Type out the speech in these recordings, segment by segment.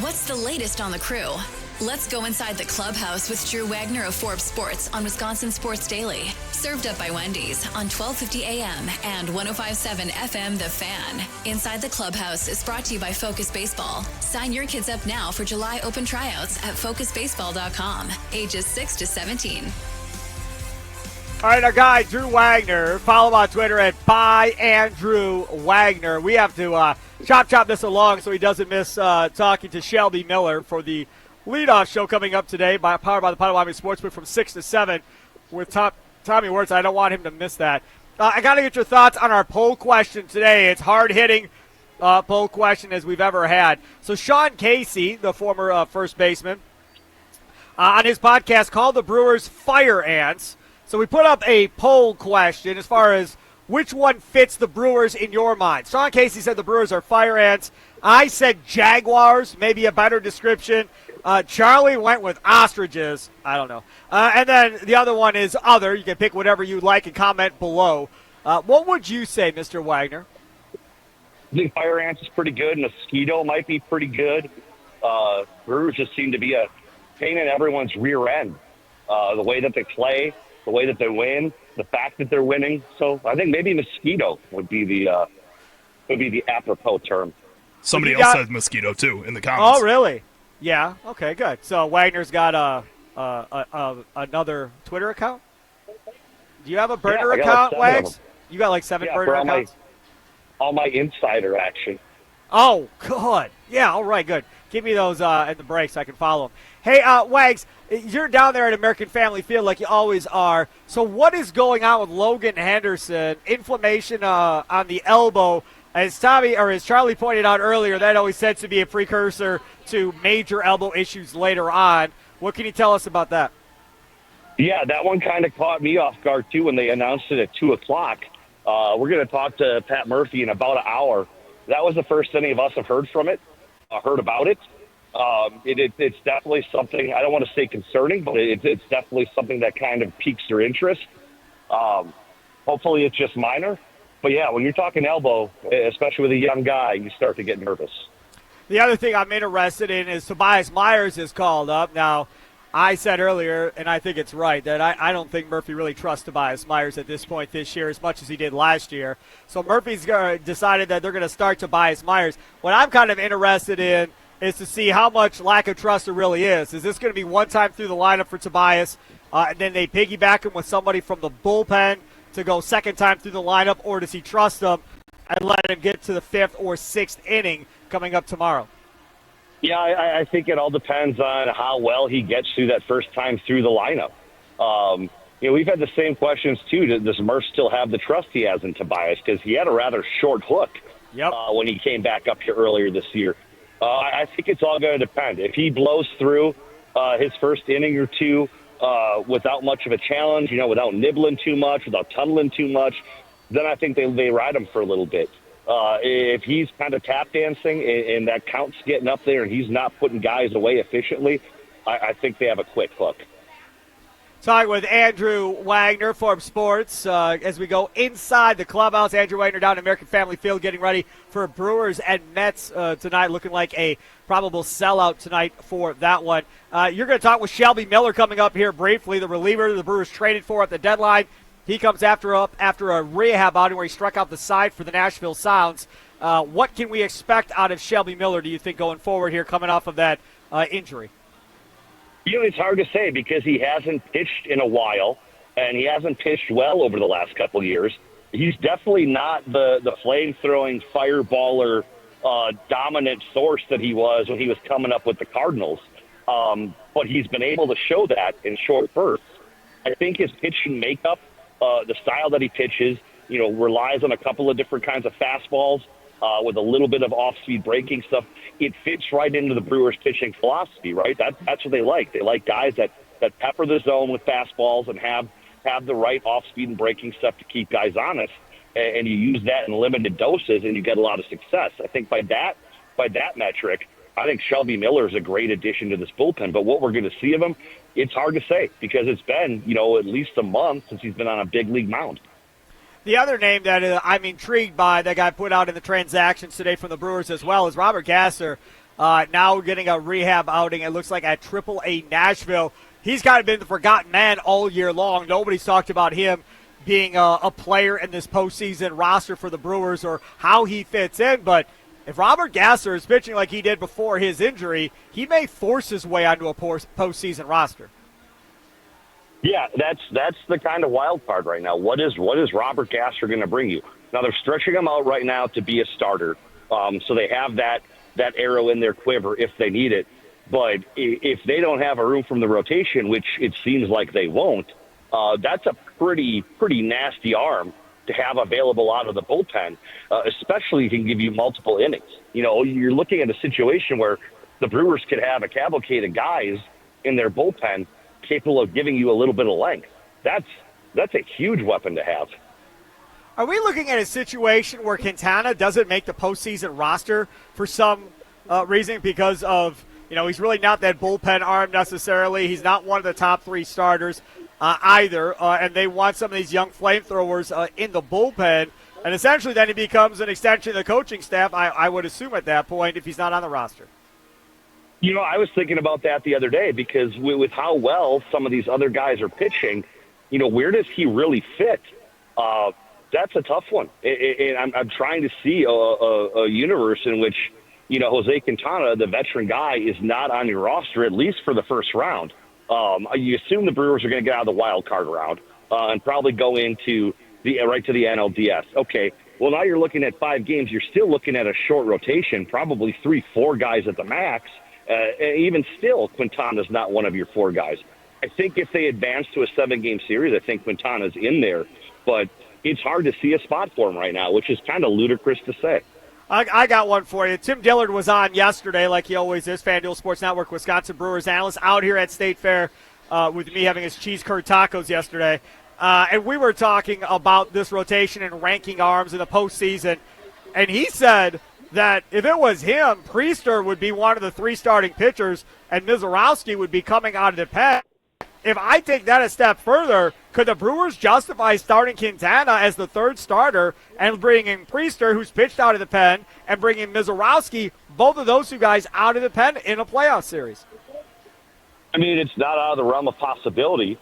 What's the latest on the crew? Let's go inside the clubhouse with Drew Wagner of Forbes Sports on Wisconsin Sports Daily. Served up by Wendy's on 1250 AM and 1057 FM The Fan. Inside the Clubhouse is brought to you by Focus Baseball. Sign your kids up now for July open tryouts at focusbaseball.com. Ages 6 to 17. All right, our guy, Drew Wagner. Follow him on Twitter at @AndrewWagner. We have to chop this along so he doesn't miss talking to Shelby Miller for the leadoff show coming up today, powered by the Potawatomi Sportsbook from 6 to 7 with Tommy Wirtz. I don't want him to miss that. I got to get your thoughts on our poll question today. It's hard-hitting poll question as we've ever had. So Sean Casey, the former first baseman, on his podcast called the Brewers Fire Ants. So we put up a poll question as far as which one fits the Brewers in your mind. Sean Casey said the Brewers are fire ants. I said Jaguars, maybe a better description. Charlie went with ostriches. I don't know. And then the other one is other. You can pick whatever you like and comment below. What would you say, Mr. Wagner? I think fire ants is pretty good. Mosquito might be pretty good. Brewers just seem to be a pain in everyone's rear end. The way that they play, the way that they win, the fact that they're winning. So I think maybe mosquito would be the apropos term. Somebody else said mosquito too in the comments. Oh, really? Yeah. Okay, good. So Wagner's got another Twitter account. Do you have a burner account, Wags? You got like 7 burner accounts. All my insider action. Oh, good. Yeah. All right. Good. Give me those in the break so I can follow them. Hey, Wags, you're down there at American Family Field like you always are. So what is going on with Logan Henderson? Inflammation on the elbow. As Charlie pointed out earlier, that always tends to be a precursor to major elbow issues later on. What can you tell us about that? Yeah, that one kind of caught me off guard, too, when they announced it at 2 o'clock. We're going to talk to Pat Murphy in about an hour. That was the first any of us have heard about it. It's definitely something, I don't want to say concerning, but it's definitely something that kind of piques their interest. Hopefully it's just minor. But, yeah, when you're talking elbow, especially with a young guy, you start to get nervous. The other thing I'm interested in is Tobias Myers is called up. Now, I said earlier, and I think it's right, that I don't think Murphy really trusts Tobias Myers at this point this year as much as he did last year. So Murphy's decided that they're going to start Tobias Myers. What I'm kind of interested in is to see how much lack of trust there really is. Is this going to be one time through the lineup for Tobias, and then they piggyback him with somebody from the bullpen to go second time through the lineup, or does he trust them and let him get to the 5th or 6th inning coming up tomorrow? Yeah, I think it all depends on how well he gets through that first time through the lineup. We've had the same questions, too. Does Murph still have the trust he has in Tobias? Because he had a rather short hook when he came back up here earlier this year. I think it's all going to depend. If he blows through his first inning or two without much of a challenge, without nibbling too much, without tunneling too much, then I think they ride him for a little bit. If he's kind of tap dancing and that count's getting up there and he's not putting guys away efficiently, I think they have a quick hook. Talking with Andrew Wagner, Forbes Sports, as we go inside the clubhouse. Andrew Wagner down at American Family Field getting ready for Brewers and Mets tonight, looking like a probable sellout tonight for that one. You're going to talk with Shelby Miller coming up here briefly, the reliever the Brewers traded for at the deadline. He comes after a rehab outing where he struck out the side for the Nashville Sounds. What can we expect out of Shelby Miller, do you think, going forward here, coming off of that injury? It's hard to say because he hasn't pitched in a while, and he hasn't pitched well over the last couple of years. He's definitely not the flame-throwing, fireballer, dominant source that he was when he was coming up with the Cardinals. But he's been able to show that in short bursts. I think his pitching makeup, the style that he pitches, relies on a couple of different kinds of fastballs with a little bit of off-speed breaking stuff. It fits right into the Brewers' pitching philosophy, right? That's what they like. They like guys that pepper the zone with fastballs and have the right off-speed and breaking stuff to keep guys honest. And you use that in limited doses, and you get a lot of success. I think by that metric, I think Shelby Miller is a great addition to this bullpen. But what we're going to see of him, it's hard to say because it's been, at least a month since he's been on a big league mound. The other name that I'm intrigued by that got put out in the transactions today from the Brewers as well is Robert Gasser. now getting a rehab outing, it looks like, at AAA Nashville. He's kind of been the forgotten man all year long. Nobody's talked about him being a player in this postseason roster for the Brewers or how he fits in. But if Robert Gasser is pitching like he did before his injury, he may force his way onto a postseason roster. Yeah, that's the kind of wild card right now. What is Robert Gasser going to bring you? Now, they're stretching him out right now to be a starter, so they have that arrow in their quiver if they need it. But if they don't have a room from the rotation, which it seems like they won't, that's a pretty nasty arm to have available out of the bullpen, especially if it can give you multiple innings. You know, you're looking at a situation where the Brewers could have a cavalcade of guys in their bullpen capable of giving you a little bit of length. That's a huge weapon to have. Are we looking at a situation where Quintana doesn't make the postseason roster for some reason because of, he's really not that bullpen arm necessarily. He's not one of the top 3 starters either, and they want some of these young flamethrowers in the bullpen, and essentially then he becomes an extension of the coaching staff, I would assume at that point, if he's not on the roster. I was thinking about that the other day because with how well some of these other guys are pitching, where does he really fit? That's a tough one. And I'm trying to see a universe in which, Jose Quintana, the veteran guy, is not on your roster, at least for the first round. You assume the Brewers are going to get out of the wild card round and probably go into right to the NLDS. Okay, well, now you're looking at 5 games. You're still looking at a short rotation, probably 3-4 guys at the max. Even still, Quintana's not one of your 4 guys. I think if they advance to a 7-game series, I think Quintana's in there. But it's hard to see a spot for him right now, which is kind of ludicrous to say. I got one for you. Tim Dillard was on yesterday, like he always is, FanDuel Sports Network, Wisconsin Brewers analyst, out here at State Fair with me having his cheese curd tacos yesterday. And we were talking about this rotation and ranking arms in the postseason. And he said that if it was him, Priester would be one of the 3 starting pitchers, and Mizorowski would be coming out of the pen. If I take that a step further, could the Brewers justify starting Quintana as the 3rd starter and bringing Priester, who's pitched out of the pen, and bringing Mizorowski, both of those 2 guys out of the pen in a playoff series? I mean, it's not out of the realm of possibility.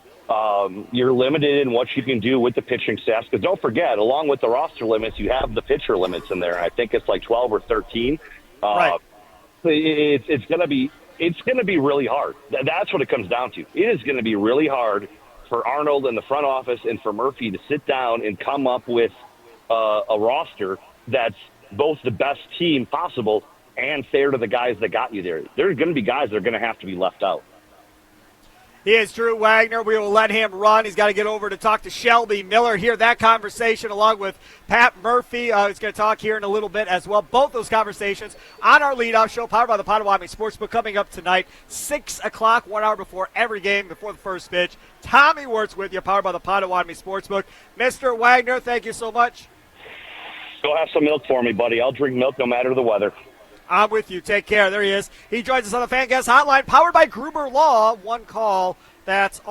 You're limited in what you can do with the pitching staff, because don't forget, along with the roster limits, you have the pitcher limits in there. I think it's like 12 or 13. Right. It's going to be really hard. That's what it comes down to. It is going to be really hard for Arnold and the front office and for Murphy to sit down and come up with a roster that's both the best team possible and fair to the guys that got you there. There are going to be guys that are going to have to be left out. He is Drew Wagner. We will let him run. He's got to get over to talk to Shelby Miller, hear that conversation along with Pat Murphy. He's going to talk here in a little bit as well. Both those conversations on our leadoff show, powered by the Potawatomi Sportsbook, coming up tonight, 6 o'clock, 1 hour before every game, before the first pitch. Tommy Wirtz with you, powered by the Potawatomi Sportsbook. Mr. Wagner, thank you so much. Go have some milk for me, buddy. I'll drink milk no matter the weather. I'm with you. Take care. There he is. He joins us on the Fan Guest Hotline, powered by Gruber Law. One call. That's all.